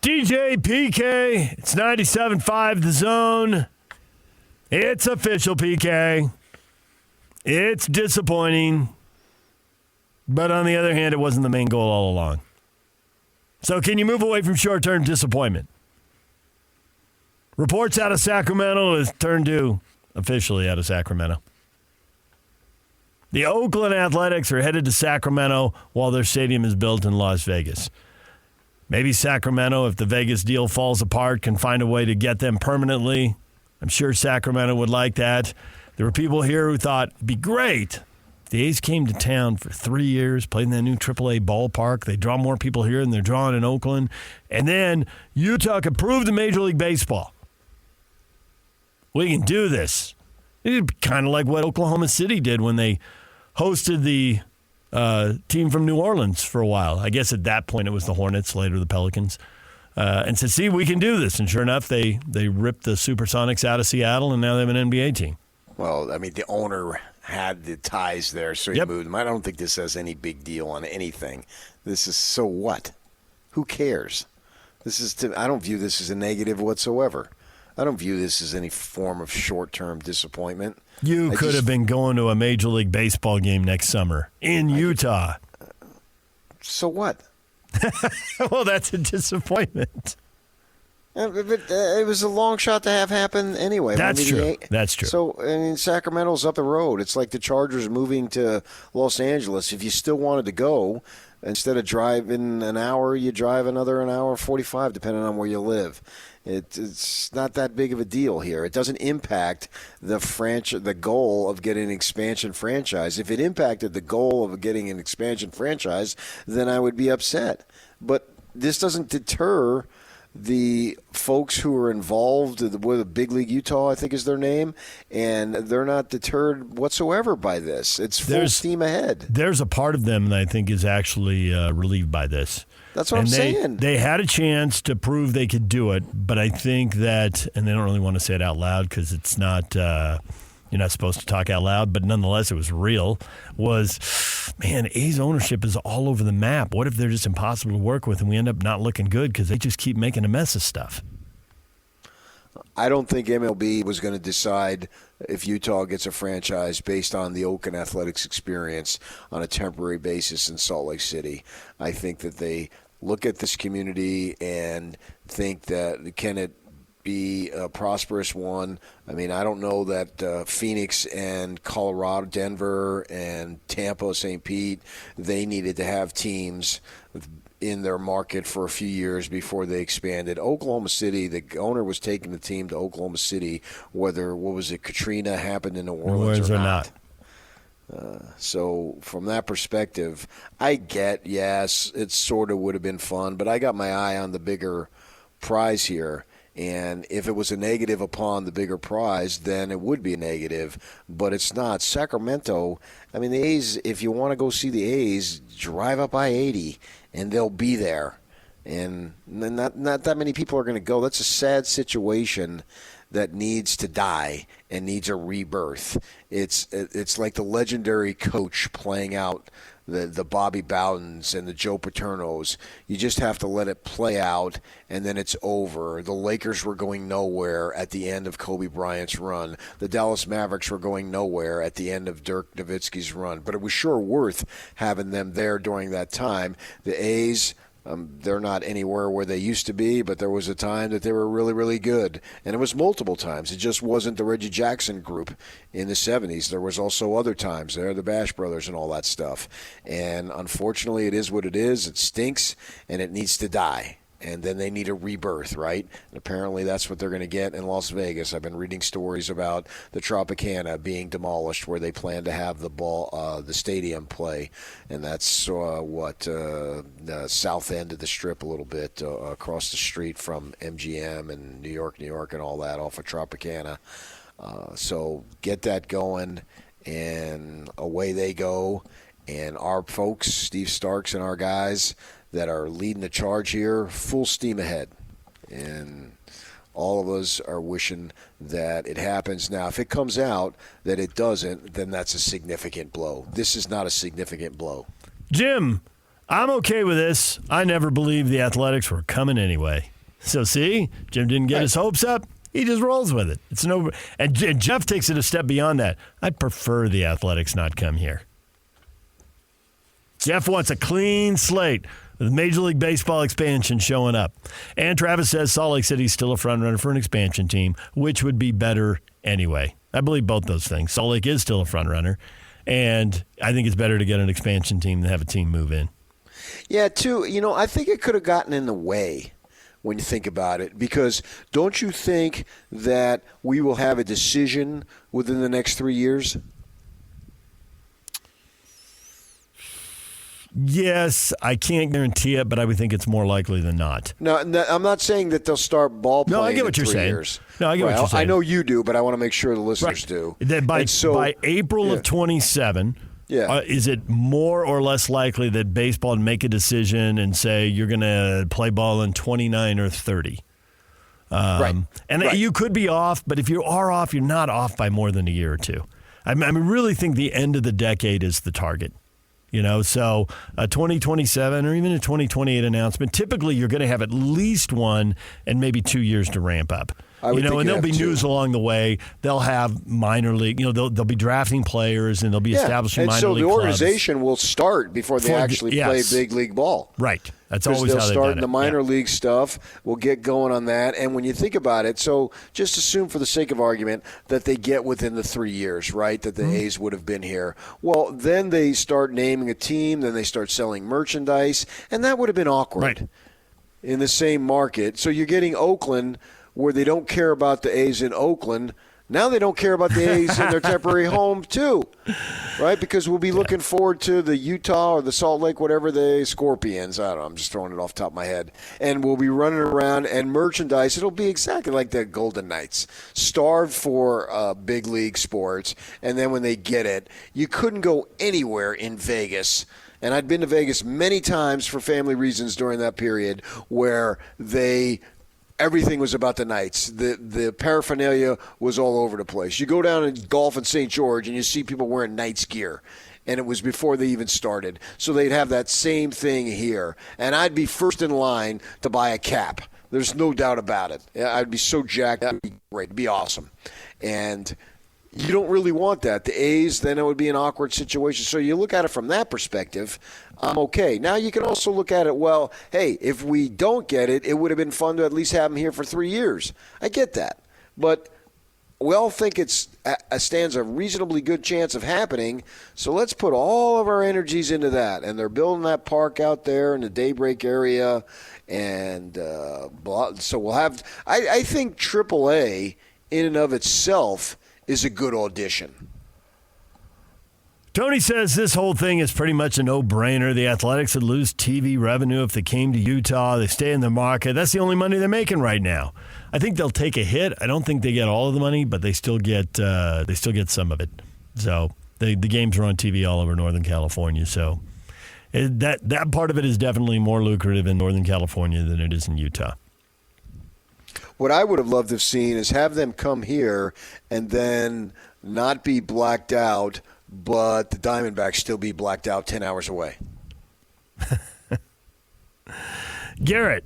DJ PK, it's 97.5 The Zone. It's official, PK. It's disappointing. But on the other hand, it wasn't the main goal all along. So can you move away from short-term disappointment? Reports out of Sacramento is turned to officially out of Sacramento. The Oakland Athletics are headed to Sacramento while their stadium is built in Las Vegas. Maybe Sacramento, if the Vegas deal falls apart, can find a way to get them permanently. I'm sure Sacramento would like that. There were people here who thought it'd be great if the A's came to town for 3 years, played in that new AAA ballpark. They draw more people here than they're drawing in Oakland. And then Utah could prove to Major League Baseball, we can do this. It'd be kind of like what Oklahoma City did when they hosted the team from New Orleans for a while. I guess at that point it was the Hornets, later the Pelicans. And said, see, we can do this. And sure enough, they ripped the Supersonics out of Seattle, and now they have an NBA team. Well, I mean, the owner had the ties there, so he moved them. I don't think this has any big deal on anything. This is so what? Who cares? I don't view this as a negative whatsoever. I don't view this as any form of short-term disappointment. You could have been going to a Major League Baseball game next summer in Utah. So what? Well, that's a disappointment. But it was a long shot to have happen anyway. That's true. That's true. So, I mean, Sacramento's up the road. It's like the Chargers moving to Los Angeles. If you still wanted to go, instead of driving an hour, you drive another an hour 45, depending on where you live. It's not that big of a deal here. It doesn't impact the goal of getting an expansion franchise. If it impacted the goal of getting an expansion franchise, then I would be upset. But this doesn't deter the folks who are involved with Big League Utah, I think is their name, and they're not deterred whatsoever by this. It's full steam ahead. There's a part of them that I think is actually relieved by this. That's what I'm saying. They had a chance to prove they could do it, but I think that, and they don't really want to say it out loud because it's not, you're not supposed to talk out loud, but nonetheless it was real, man, A's ownership is all over the map. What if they're just impossible to work with and we end up not looking good because they just keep making a mess of stuff? I don't think MLB was going to decide if Utah gets a franchise based on the Oakland Athletics experience on a temporary basis in Salt Lake City. I think that they look at this community and think that can it be a prosperous one. I mean, I don't know that Phoenix and Colorado, Denver and Tampa, St. Pete, they needed to have teams in their market for a few years before they expanded. Oklahoma City, the owner was taking the team to Oklahoma City, whether, Katrina happened in New Orleans or not. So from that perspective, I get, yes, it sort of would have been fun, but I got my eye on the bigger prize here. And if it was a negative upon the bigger prize, then it would be a negative, but it's not. Sacramento, I mean, the A's, if you want to go see the A's, drive up I-80, and they'll be there. And not that many people are going to go. That's a sad situation that needs to die and needs a rebirth. It's like the legendary coach playing out the Bobby Bowdens and the Joe Paternos. You just have to let it play out, and then it's over. The Lakers were going nowhere at the end of Kobe Bryant's run. The Dallas Mavericks were going nowhere at the end of Dirk Nowitzki's run. But it was sure worth having them there during that time. The A's, they're not anywhere where they used to be, but there was a time that they were really, really good. And it was multiple times. It just wasn't the Reggie Jackson group in the 70s. There was also other times there, the Bash Brothers and all that stuff. And unfortunately, it is what it is. It stinks, and it needs to die. And then they need a rebirth, right? And apparently that's what they're going to get in Las Vegas. I've been reading stories about the Tropicana being demolished, where they plan to have the stadium play, and that's the south end of the Strip a little bit, across the street from MGM and New York, and all that off of Tropicana. So get that going, and away they go. And our folks, Steve Starks and our guys that are leading the charge here, full steam ahead. And all of us are wishing that it happens. Now, if it comes out that it doesn't, then that's a significant blow. This is not a significant blow. Jim, I'm okay with this. I never believed the Athletics were coming anyway. So see, Jim didn't get his hopes up. He just rolls with it. It's no, and Jeff takes it a step beyond that. I'd prefer the Athletics not come here. Jeff wants a clean slate with Major League Baseball expansion showing up. And Travis says Salt Lake City's still a front runner for an expansion team, which would be better anyway. I believe both those things. Salt Lake is still a front runner, and I think it's better to get an expansion team than have a team move in. Yeah, too, I think it could have gotten in the way when you think about it, because don't you think that we will have a decision within the next 3 years? Yes, I can't guarantee it, but I would think it's more likely than not. No, I'm not saying that they'll start ball playing. No, I get what in you're 3 saying. years. No, I get what you're saying. I know you do, but I want to make sure the listeners do. That by April of 27, is it more or less likely that baseball would make a decision and say you're going to play ball in 29 or 30? You could be off, but if you are off, you're not off by more than a year or two. I really think the end of the decade is the target. So a 2027 or even a 2028 announcement, typically you're going to have at least one and maybe 2 years to ramp up. And there'll be news along the way. They'll have minor league, they'll be drafting players and they'll be establishing minor league clubs. And so the organization will start before they actually play big league ball. Right. That's always how they've done it. They'll start in the minor league stuff. We'll get going on that. And when you think about it, so just assume for the sake of argument that they get within the 3 years, right, that the A's would have been here. Well, then they start naming a team. Then they start selling merchandise. And that would have been awkward in the same market. So you're getting Oakland, where they don't care about the A's in Oakland. Now they don't care about the A's in their temporary home, too, right? Because we'll be looking forward to the Utah or the Salt Lake, whatever the Scorpions. I don't know. I'm just throwing it off the top of my head. And we'll be running around and merchandise. It'll be exactly like the Golden Knights, starved for big league sports. And then when they get it, you couldn't go anywhere in Vegas. And I'd been to Vegas many times for family reasons during that period where everything was about the Knights. The paraphernalia was all over the place. You go down and golf in St. George and you see people wearing Knights gear. And it was before they even started. So they'd have that same thing here. And I'd be first in line to buy a cap. There's no doubt about it. I'd be so jacked. That'd be great. It'd be awesome. And you don't really want that. The A's, then it would be an awkward situation. So you look at it from that perspective, I'm okay. Now you can also look at it, well, hey, if we don't get it, it would have been fun to at least have them here for 3 years. I get that. But we all think it stands a reasonably good chance of happening, so let's put all of our energies into that. And they're building that park out there in the Daybreak area. And so we'll have – I think AAA in and of itself is a good audition. Tony says this whole thing is pretty much a no-brainer. The Athletics would lose TV revenue if they came to Utah. They stay in the market. That's the only money they're making right now. I think they'll take a hit. I don't think they get all of the money, but they still get some of it. So the games are on TV all over Northern California. So that part of it is definitely more lucrative in Northern California than it is in Utah. What I would have loved to have seen is have them come here and then not be blacked out, but the Diamondbacks still be blacked out 10 hours away. Garrett,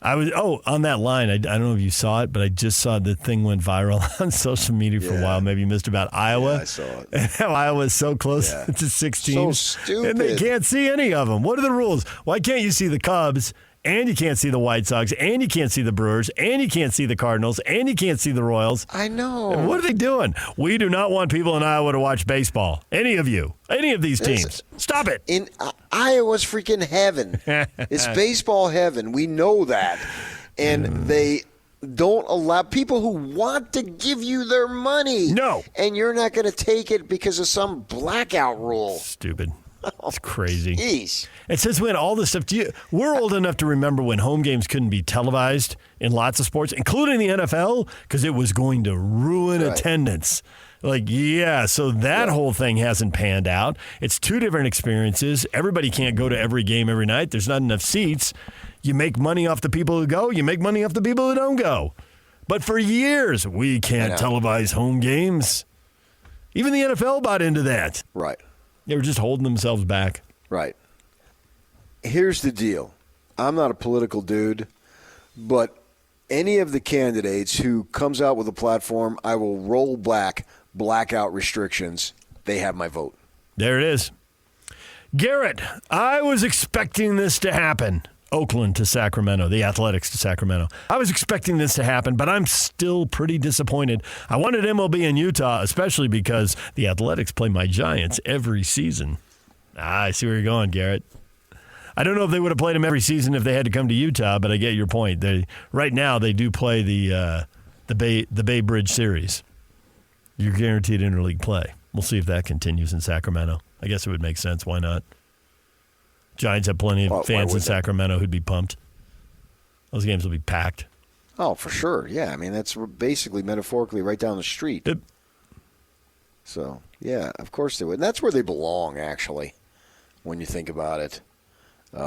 on that line, I don't know if you saw it, but I just saw the thing went viral on social media for a while. Maybe you missed about Iowa. Yeah, I saw it. And how Iowa is so close to 6 teams. So stupid. And they can't see any of them. What are the rules? Why can't you see the Cubs? And you can't see the White Sox, and you can't see the Brewers, and you can't see the Cardinals, and you can't see the Royals. I know. What are they doing? We do not want people in Iowa to watch baseball. Any of you. Any of these teams. Stop it. In Iowa's freaking heaven. It's baseball heaven. We know that. And they don't allow people who want to give you their money. No. And you're not going to take it because of some blackout rule. Stupid. It's crazy. Jeez. And since when all this stuff, we're old enough to remember when home games couldn't be televised in lots of sports, including the NFL, because it was going to ruin attendance. So that whole thing hasn't panned out. It's two different experiences. Everybody can't go to every game every night. There's not enough seats. You make money off the people who go. You make money off the people who don't go. But for years, we can't televise home games. Even the NFL bought into that. Right. They were just holding themselves back. Right. Here's the deal. I'm not a political dude, but any of the candidates who comes out with a platform, I will roll back blackout restrictions. They have my vote. There it is. Garrett, I was expecting this to happen. Oakland to Sacramento, the Athletics to Sacramento. I was expecting this to happen, but I'm still pretty disappointed. I wanted MLB in Utah, especially because the Athletics play my Giants every season. I see where you're going, Garrett. I don't know if they would have played them every season if they had to come to Utah, but I get your point. Right now they do play the Bay Bridge Series. You're guaranteed interleague play. We'll see if that continues in Sacramento. I guess it would make sense. Why not? Giants have plenty of fans in Sacramento who'd be pumped. Those games will be packed. Oh, for sure. Yeah, I mean, that's basically metaphorically right down the street. Yep. So, yeah, of course they would. And that's where they belong, actually, when you think about it,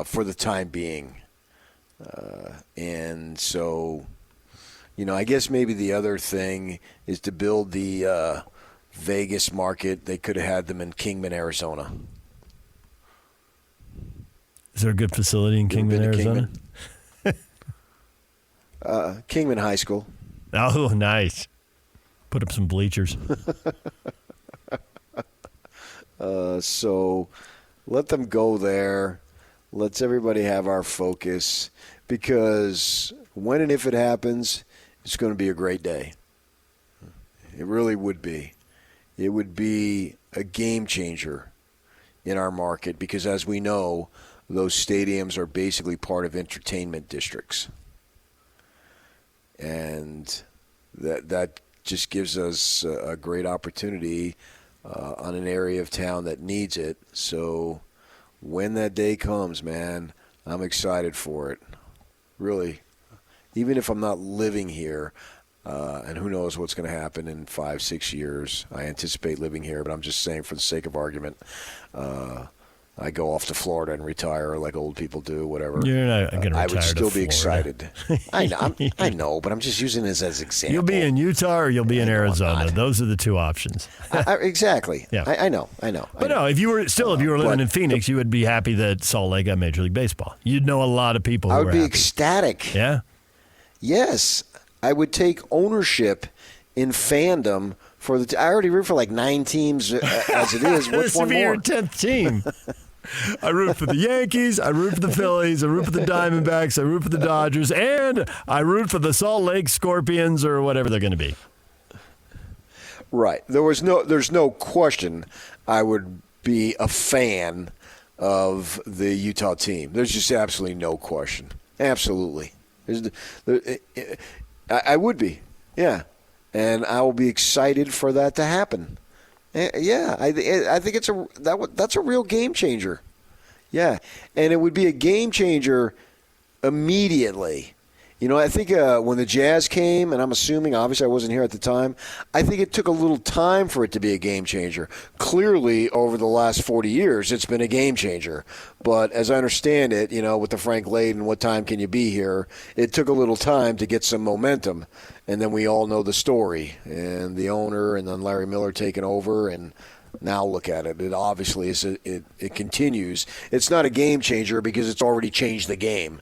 for the time being. And so, I guess maybe the other thing is to build the Vegas market. They could have had them in Kingman, Arizona. Is there a good facility in Kingman, Arizona? Kingman High School. Oh, nice. Put up some bleachers. So let them go there. Let's everybody have our focus, because when and if it happens, it's going to be a great day. It really would be. It would be a game changer in our market, because as we know, those stadiums are basically part of entertainment districts. And that just gives us a great opportunity on an area of town that needs it. So when that day comes, man, I'm excited for it. Really. Even if I'm not living here, and who knows what's going to happen in 5-6 years. I anticipate living here, but I'm just saying for the sake of argument, I go off to Florida and retire like old people do, whatever. You're not going to retire. I would still be Florida. excited. I know, but I'm just using this as an example. You'll be in Utah or you'll be in Arizona. Those are the two options. Exactly. Yeah. I know. But no, if you were living in Phoenix, you would be happy that Salt Lake got Major League Baseball. You'd know a lot of people who I would be happy. Ecstatic. Yeah. Yes, I would take ownership in fandom for the. I already root for like 9 teams as it is. What's one more? This would be your 10th team. I root for the Yankees, I root for the Phillies, I root for the Diamondbacks, I root for the Dodgers, and I root for the Salt Lake Scorpions or whatever they're going to be. Right. There's no question I would be a fan of the Utah team. There's just absolutely no question. Absolutely. I would be. Yeah. And I will be excited for that to happen. Yeah, I think that's a real game changer. Yeah, and it would be a game changer immediately. I think when the Jazz came, and I'm assuming, obviously I wasn't here at the time, I think it took a little time for it to be a game changer. Clearly, over the last 40 years, it's been a game changer. But as I understand it, with the Frank Layden, what time can you be here, it took a little time to get some momentum. And then we all know the story, and the owner, and then Larry Miller taking over, and now look at it. It obviously it continues. It's not a game changer because it's already changed the game.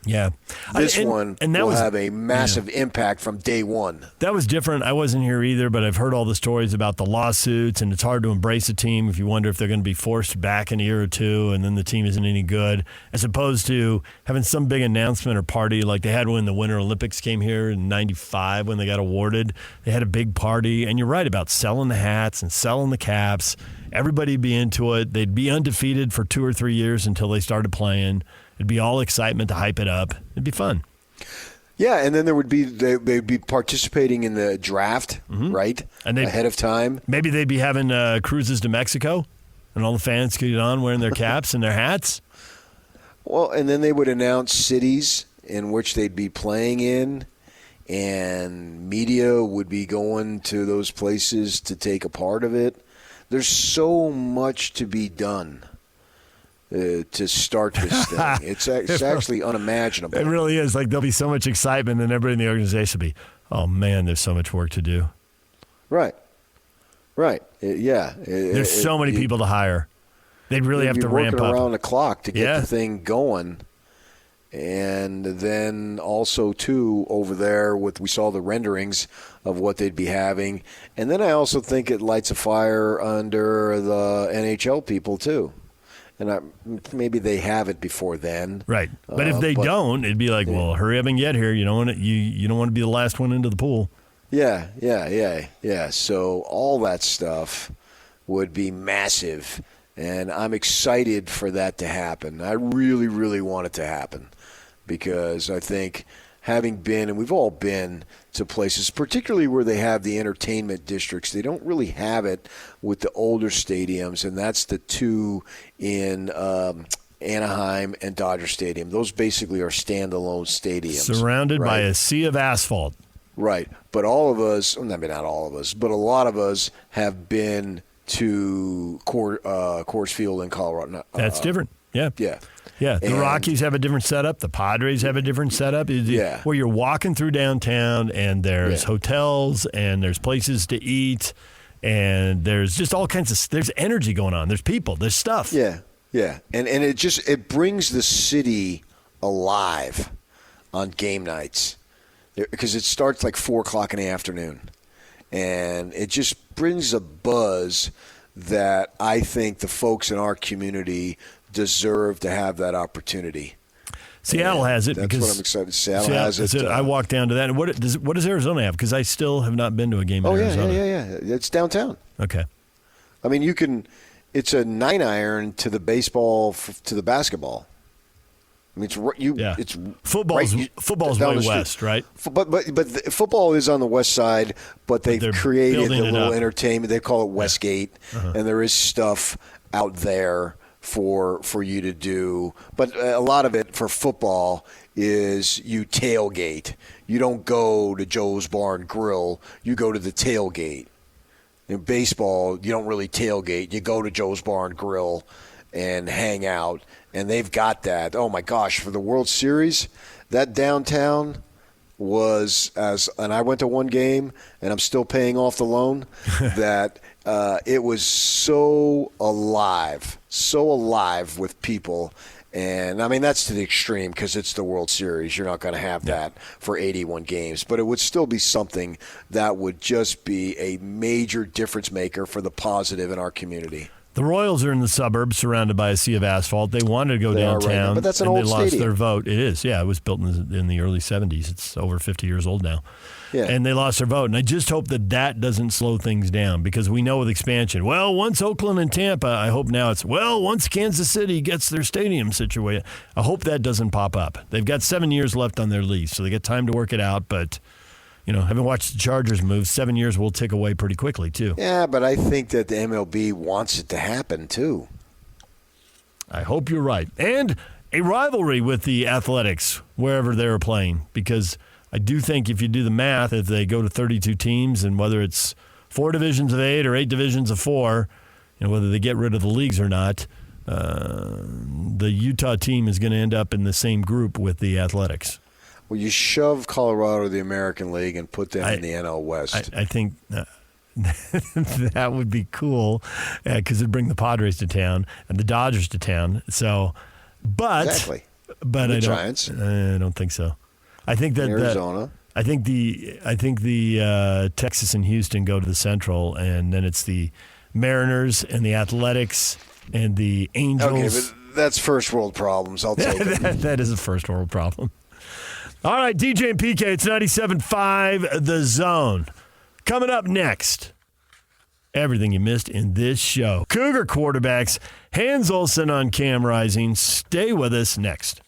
Yeah. This one will have a massive impact from day one. That was different. I wasn't here either, but I've heard all the stories about the lawsuits, and it's hard to embrace a team if you wonder if they're going to be forced back in a year or two, and then the team isn't any good, as opposed to having some big announcement or party like they had when the Winter Olympics came here in 95 when they got awarded. They had a big party, and you're right about selling the hats and selling the caps. Everybody'd be into it. They'd be undefeated for 2 or 3 years until they started playing. It'd be all excitement to hype it up. It'd be fun. Yeah, and then they'd be participating in the draft, right? And ahead of time. Maybe they'd be having cruises to Mexico, and all the fans could get on wearing their caps and their hats. Well, and then they would announce cities in which they'd be playing in, and media would be going to those places to take a part of it. There's so much to be done. To start this thing. It's actually unimaginable. It really is. Like, there'll be so much excitement, and everybody in the organization will be, oh, man, there's so much work to do. Right. There's so many people to hire. They'd really have to ramp working up around the clock to get the thing going. And then also, too, over there, we saw the renderings of what they'd be having. And then I also think it lights a fire under the NHL people, too. And maybe they have it before then. Right. But if they don't, it'd be like, well, hurry up and get here. You don't want to be the last one into the pool. Yeah. So all that stuff would be massive. And I'm excited for that to happen. I really, really want it to happen. Because I think having been, and we've all been to places, particularly where they have the entertainment districts, they don't really have it with the older stadiums, and that's the two in Anaheim and Dodger Stadium. Those basically are standalone stadiums. Surrounded by a sea of asphalt. Right. But all of us, well, maybe not all of us, but a lot of us have been to Coors Field in Colorado. That's different. Yeah. Yeah, the Rockies have a different setup. The Padres have a different setup. Where you're walking through downtown and there's hotels and there's places to eat and there's just all kinds of – there's energy going on. There's people. There's stuff. Yeah. And it brings the city alive on game nights because it starts like 4 o'clock in the afternoon. And it just brings a buzz that I think the folks in our community – deserve to have that opportunity. Seattle has it. That's what I'm excited. Seattle has it. I walked down to that. And what does Arizona have? Because I still have not been to a game in Arizona. Yeah. It's downtown. Okay. I mean, you can. It's a 9-iron to the baseball to the basketball. I mean, it's football's way west, right? But football is on the west side. But they've created the little entertainment. They call it Westgate, and there is stuff out there for you to do. But a lot of it for football is you tailgate. You don't go to Joe's Barn Grill. You go to the tailgate. In baseball, you don't really tailgate. You go to Joe's Barn Grill and hang out. And they've got that. Oh, my gosh, for the World Series, that downtown was and I went to one game, and I'm still paying off the loan, that it was so alive with people. And, I mean, that's to the extreme because it's the World Series. You're not going to have that for 81 games. But it would still be something that would just be a major difference maker for the positive in our community. The Royals are in the suburbs surrounded by a sea of asphalt. They wanted to go downtown, right, but that's an old they lost stadium. their vote. It is, yeah. It was built in the early 70s. It's over 50 years old now. Yeah. And they lost their vote. And I just hope that doesn't slow things down because we know with expansion, once Oakland and Tampa, I hope now it's, once Kansas City gets their stadium situated. I hope that doesn't pop up. They've got 7 years left on their lease, so they got time to work it out, but having watched the Chargers move, 7 years will tick away pretty quickly, too. Yeah, but I think that the MLB wants it to happen, too. I hope you're right. And a rivalry with the Athletics, wherever they're playing, because I do think if you do the math, if they go to 32 teams, and whether it's 4 divisions of 8 or 8 divisions of 4, whether they get rid of the leagues or not, the Utah team is going to end up in the same group with the Athletics. Well, you shove Colorado to the American League and put them in the NL West. I think that would be cool because it'd bring the Padres to town and the Dodgers to town. So, exactly. But the Giants. I don't think so. I think that Arizona. I think the Texas and Houston go to the Central, and then it's the Mariners and the Athletics and the Angels. Okay, but that's first world problems. I'll take it. That is a first world problem. All right, DJ and PK, it's 97.5 The Zone. Coming up next, everything you missed in this show. Cougar quarterbacks, Hans Olsen on Cam Rising. Stay with us next.